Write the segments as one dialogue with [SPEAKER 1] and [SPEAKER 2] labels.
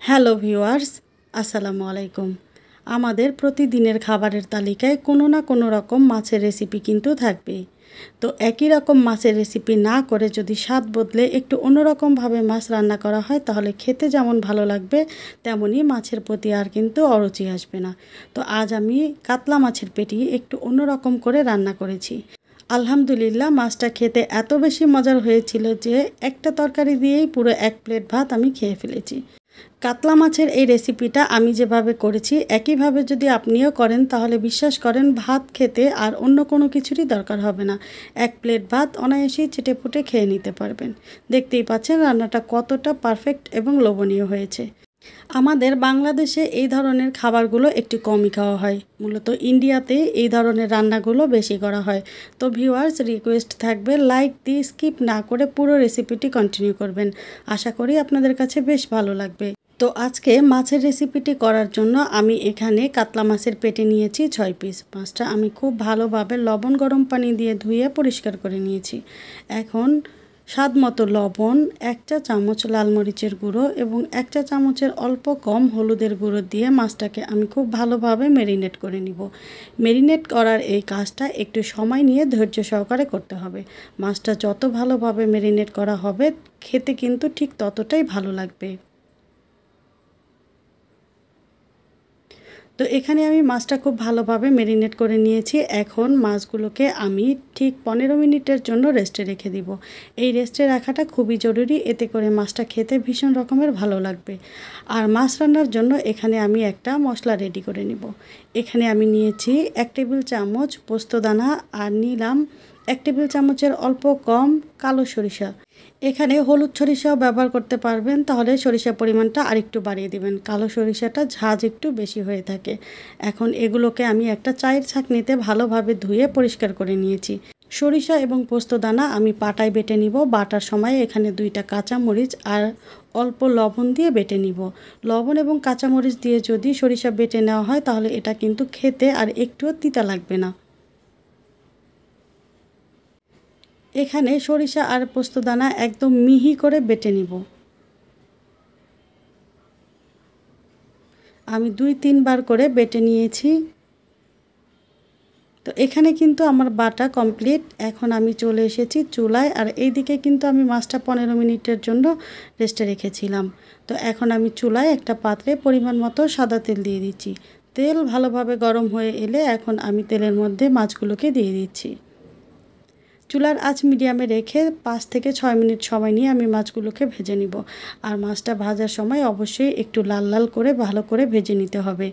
[SPEAKER 1] Hello viewers, আসসালামু আলাইকুম। আমাদের প্রতিদিনের খাবারের তালিকায় কোনো না কোনো রকম মাছের রেসিপি কিন্তু থাকবেই। তো একই রকম মাছের রেসিপি না করে যদি স্বাদ বদলে একটু অন্যরকমভাবে মাছ রান্না করা হয় তাহলে খেতে যেমন ভালো লাগবে তেমনই মাছের প্রতি আর কিন্তু অরুচি আসবে না। তো আজ আমি কাতলা মাছের পেটি একটু অন্যরকম করে রান্না করেছি। আলহামদুলিল্লাহ, মাছটা খেতে এত বেশি মজার হয়েছিল যে একটা তরকারি দিয়েই পুরো এক প্লেট ভাত আমি খেয়ে ফেলেছি। কাতলা মাছের এই রেসিপিটা আমি যেভাবে করেছি একইভাবে যদি আপনিও করেন তাহলে বিশ্বাস করেন ভাত খেতে আর অন্য কোনো কিছুরই দরকার হবে না। এক প্লেট ভাত অনায়াসেই চেটেপুটে খেয়ে নিতে পারবেন। দেখতেই পাচ্ছেন রান্নাটা কতটা পারফেক্ট এবং লোভনীয় হয়েছে। আমাদের বাংলাদেশে এই ধরনের খাবারগুলো একটু কমই খাওয়া হয়, মূলত ইন্ডিয়াতে এই ধরনের রান্নাগুলো বেশি করা হয়। তো ভিউয়ার্স, রিকোয়েস্ট থাকবে লাইক দিয়ে স্কিপ না করে পুরো রেসিপিটি কন্টিনিউ করবেন। আশা করি আপনাদের কাছে বেশ ভালো লাগবে। তো আজকে মাছের রেসিপিটি করার জন্য আমি এখানে কাতলা মাছের পেটে নিয়েছি 6 পিস। মাছটা আমি খুব ভালোভাবে লবণ গরম পানি দিয়ে ধুয়ে পরিষ্কার করে নিয়েছি। এখন স্বাদ মতো লবণ, 1 চা চামচ লাল মরিচের গুঁড়ো এবং 1 চা চামচের অল্প কম হলুদের গুঁড়ো দিয়ে মাছটাকে আমি খুব ভালোভাবে ম্যারিনেট করে নিব। ম্যারিনেট করার এই কাজটা একটু সময় নিয়ে ধৈর্য সহকারে করতে হবে। মাছটা যত ভালোভাবে ম্যারিনেট করা হবে খেতে কিন্তু ঠিক ততটাই ভালো লাগবে। তো এখানে আমি মাছটা খুব ভালোভাবে ম্যারিনেট করে নিয়েছি। এখন মাছগুলোকে আমি ঠিক 15 মিনিটের জন্য রেস্টে রেখে দিব। এই রেস্টে রাখাটা খুবই জরুরি, এতে করে মাছটা খেতে ভীষণ রকমের ভালো লাগবে। আর মাছ রান্নার জন্য এখানে আমি একটা মশলা রেডি করে নিব। এখানে আমি নিয়েছি 1 টেবিল চামচ পোস্তদানা আর নিলাম 1 টেবিল চামচের অল্প কম কালো সরিষা। এখানে হলুদ সরিষাও ব্যবহার করতে পারবেন, তাহলে সরিষার পরিমাণটা আরেকটু বাড়িয়ে দিবেন। কালো সরিষাটা ঝাঁজ একটু বেশি হয়ে থাকে। এখন এগুলোকে আমি একটা চায়ের ছাঁকনিতে ভালোভাবে ধুয়ে পরিষ্কার করে নিয়েছি। সরিষা এবং পোস্তদানা আমি পাটায় বেটে নিব। বাটার সময় এখানে 2টা কাঁচামরিচ আর অল্প লবণ দিয়ে বেটে নিব। লবণ এবং কাঁচামরিচ দিয়ে যদি সরিষা বেটে নেওয়া হয় তাহলে এটা কিন্তু খেতে আর একটুও তিতা লাগবে না। এখানে সরিষা আর পোস্তদানা একদম মিহি করে বেটে নিব। আমি 2-3 বার করে বেটে নিয়েছি। তো এখানে কিন্তু আমার বাটা কমপ্লিট। এখন আমি চলে এসেছি চুলায়, আর এইদিকে কিন্তু আমি মাছটা 15 মিনিটের জন্য রেস্টে রেখেছিলাম। তো এখন আমি চুলায় একটা পাত্রে পরিমাণ মতো সাদা তেল দিয়ে দিচ্ছি। তেল ভালোভাবে গরম হয়ে এলে এখন আমি তেলের মধ্যে মাছগুলোকে দিয়ে দিচ্ছি। চুলার আঁচ মিডিয়ামে রেখে 5 থেকে 6 মিনিট সময় নিয়ে আমি মাছগুলোকে ভেজে নিব। আর মাছটা ভাজার সময় অবশ্যই একটু লাল লাল করে ভালো করে ভেজে নিতে হবে।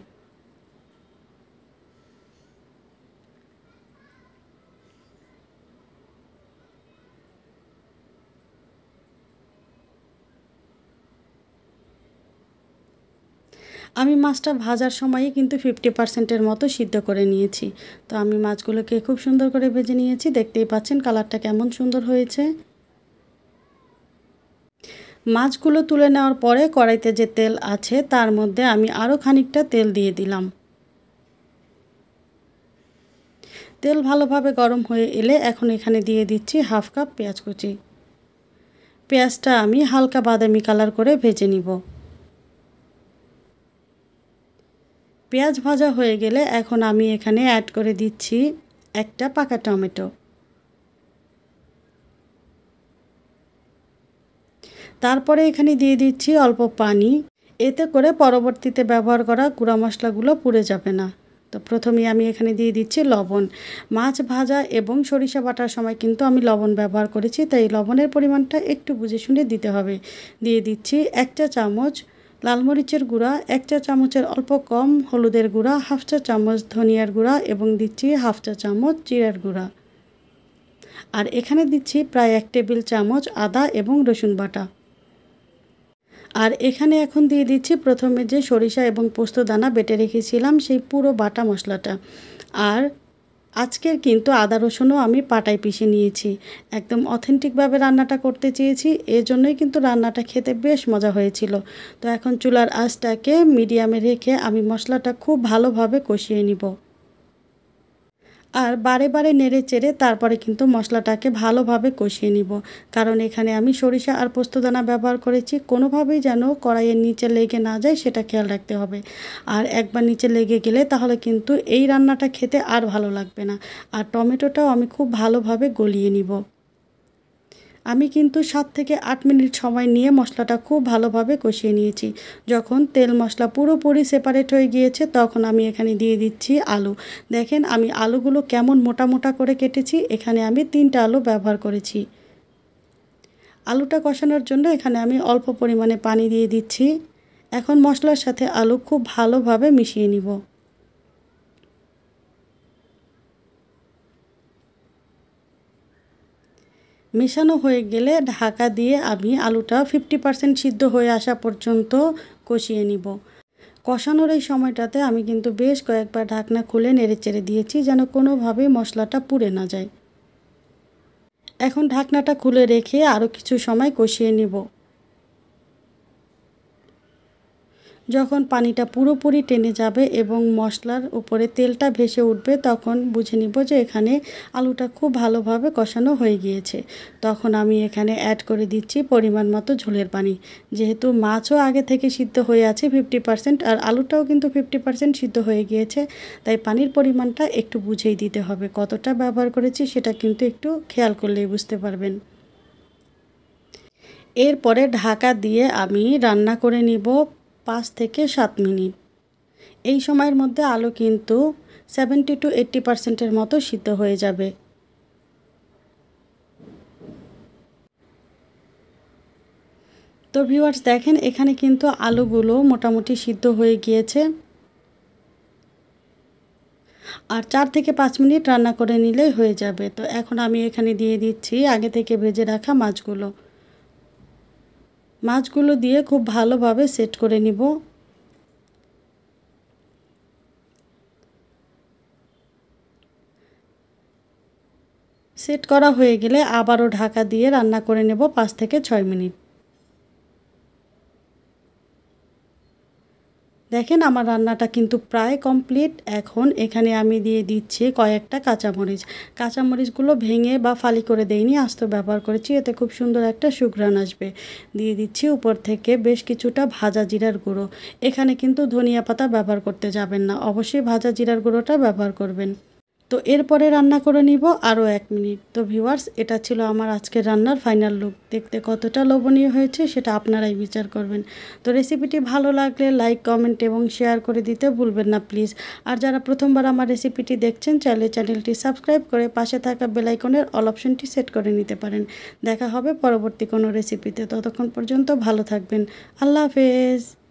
[SPEAKER 1] আমি মাছটা ভাজার সময়ই কিন্তু 50%-এর মতো সিদ্ধ করে নিয়েছি। তো আমি মাছগুলোকে খুব সুন্দর করে ভেজে নিয়েছি। দেখতেই পাচ্ছেন কালারটা কেমন সুন্দর হয়েছে। মাছগুলো তুলে নেওয়ার পরে কড়াইতে যে তেল আছে তার মধ্যে আমি আরও খানিকটা তেল দিয়ে দিলাম। তেল ভালোভাবে গরম হয়ে এলে এখন এখানে দিয়ে দিচ্ছি 1/2 কাপ পেঁয়াজ কুচি। পেঁয়াজটা আমি হালকা বাদামি কালার করে ভেজে নিব। পেঁয়াজ ভাজা হয়ে গেলে এখন আমি এখানে অ্যাড করে দিচ্ছি একটা পাকা টমেটো। তারপরে এখানে দিয়ে দিচ্ছি অল্প পানি, এতে করে পরবর্তীতে ব্যবহার করা গুঁড়া মশলাগুলো পুড়ে যাবে না। তো প্রথমেই আমি এখানে দিয়ে দিচ্ছি লবণ। মাছ ভাজা এবং সরিষা বাটার সময় কিন্তু আমি লবণ ব্যবহার করেছি, তাই লবণের পরিমাণটা একটু বুঝে শুনে দিতে হবে। দিয়ে দিচ্ছি 1 চা চামচ লাল মরিচের গুঁড়া, 1 চা চামচের অল্প কম হলুদের গুঁড়া, 1/2 চা চামচ ধনিয়ার গুঁড়া এবং দিচ্ছি 1/2 চা চামচ জিরার গুঁড়া। আর এখানে দিচ্ছি প্রায় 1 টেবিল চামচ আদা এবং রসুন বাটা। আর এখানে এখন দিয়ে দিচ্ছি প্রথমে যে সরিষা এবং পোস্তদানা বেটে রেখেছিলাম সেই পুরো বাটা মশলাটা। আর আজকের কিন্তু আদা রসুনও আমি পাটায় পিষে নিয়েছি। একদম অথেন্টিকভাবে রান্নাটা করতে চেয়েছি, এজন্যই কিন্তু রান্নাটা খেতে বেশ মজা হয়েছিল। তো এখন চুলার আঁচটাকে মিডিয়ামে রেখে আমি মশলাটা খুব ভালোভাবে কষিয়ে নিব। আর বারে বারে নেড়ে চেড়ে তারপরে কিন্তু মশলাটাকে ভালোভাবে কষিয়ে নিব, কারণ এখানে আমি সরিষা আর পোস্তদানা ব্যবহার করেছি। কোনোভাবেই যেন কড়াইয়ের নিচে লেগে না যায় সেটা খেয়াল রাখতে হবে। আর একবার নিচে লেগে গেলে তাহলে কিন্তু এই রান্নাটা খেতে আর ভালো লাগবে না। আর টমেটোটাও আমি খুব ভালোভাবে গলিয়ে নিব। আমি কিন্তু 7 থেকে 8 মিনিট সময় নিয়ে মশলাটা খুব ভালোভাবে কষিয়ে নিয়েছি। যখন তেল মশলা পুরোপুরি সেপারেট হয়ে গিয়েছে তখন আমি এখানে দিয়ে দিচ্ছি আলু। দেখেন আমি আলুগুলো কেমন মোটা মোটা করে কেটেছি। এখানে আমি 3টা আলু ব্যবহার করেছি। আলুটা কষানোর জন্য এখানে আমি অল্প পরিমাণে পানি দিয়ে দিচ্ছি। এখন মশলার সাথে আলু খুব ভালোভাবে মিশিয়ে নিব। মেশানো হয়ে গেলে ঢাকা দিয়ে আমি আলুটা 50% সিদ্ধ হয়ে আসা পর্যন্ত কষিয়ে নিব। কষানোর এই সময়টাতে আমি কিন্তু বেশ কয়েকবার ঢাকনা খুলে নেড়েচেড়ে দিয়েছি যেন কোনোভাবেই মশলাটা পুড়ে না যায়। এখন ঢাকনাটা খুলে রেখে আরও কিছু সময় কষিয়ে নিব। যখন পানিটা পুরোপুরি টেনে যাবে এবং মশলার উপরে তেলটা ভেসে উঠবে তখন বুঝে নিব যে এখানে আলুটা খুব ভালোভাবে কষানো হয়ে গিয়েছে। তখন আমি এখানে অ্যাড করে দিচ্ছি পরিমাণ মতো ঝোলের পানি। যেহেতু মাছও আগে থেকে সিদ্ধ হয়ে আছে 50% আর আলুটাও কিন্তু 50% সিদ্ধ হয়ে গিয়েছে, তাই পানির পরিমাণটা একটু বুঝেই দিতে হবে। কতটা ব্যবহার করেছি সেটা কিন্তু একটু খেয়াল করলেই বুঝতে পারবেন। এরপরে ঢাকা দিয়ে আমি রান্না করে নিব 5 থেকে 7 মিনিট। এই সময়ের মধ্যে আলু কিন্তু 70 to 80% মতো সিদ্ধ হয়ে যাবে। তো ভিউয়ার্স দেখেন এখানে কিন্তু আলুগুলো মোটামুটি সিদ্ধ হয়ে গিয়েছে। আর 4 থেকে 5 মিনিট রান্না করে নিলেই হয়ে যাবে। তো এখন আমি এখানে দিয়ে দিচ্ছি আগে থেকে ভেজে রাখা মাছগুলো। মাছগুলো দিয়ে খুব ভালোভাবে সেট করে নিব। সেট করা হয়ে গেলে আবারও ঢাকা দিয়ে রান্না করে নেব 5 থেকে 6 মিনিট। দেখেন আমার রান্নাটা কিন্তু প্রায় কমপ্লিট। এখন এখানে আমি দিয়ে দিচ্ছি কয়েকটা কাঁচামরিচ। কাঁচামরিচগুলো ভেঙে বা ফালি করে দেইনি, আস্ত ব্যবহার করেছি, এতে খুব সুন্দর একটা সুঘ্রাণ আসবে। দিয়ে দিচ্ছি উপর থেকে বেশ কিছুটা ভাজা জিরার গুঁড়ো। এখানে কিন্তু ধনিয়া পাতা ব্যবহার করতে যাবেন না, অবশ্যই ভাজা জিরার গুঁড়োটা ব্যবহার করবেন। তো এরপরে রান্না করে নিব আরও 1 মিনিট। তো ভিউয়ার্স এটা ছিল আমার আজকের রান্নার ফাইনাল লুক। দেখতে কতটা লোভনীয় হয়েছে সেটা আপনারাই বিচার করবেন। তো রেসিপিটি ভালো লাগলে লাইক, কমেন্ট এবং শেয়ার করে দিতে ভুলবেন না প্লিজ। আর যারা প্রথমবার আমার রেসিপিটি দেখছেন চাইলে চ্যানেলটি সাবস্ক্রাইব করে পাশে থাকা বেল আইকনের অল অপশনটি সেট করে নিতে পারেন। দেখা হবে পরবর্তী কোনো রেসিপিতে। ততক্ষণ পর্যন্ত ভালো থাকবেন। আল্লাহ হাফেজ।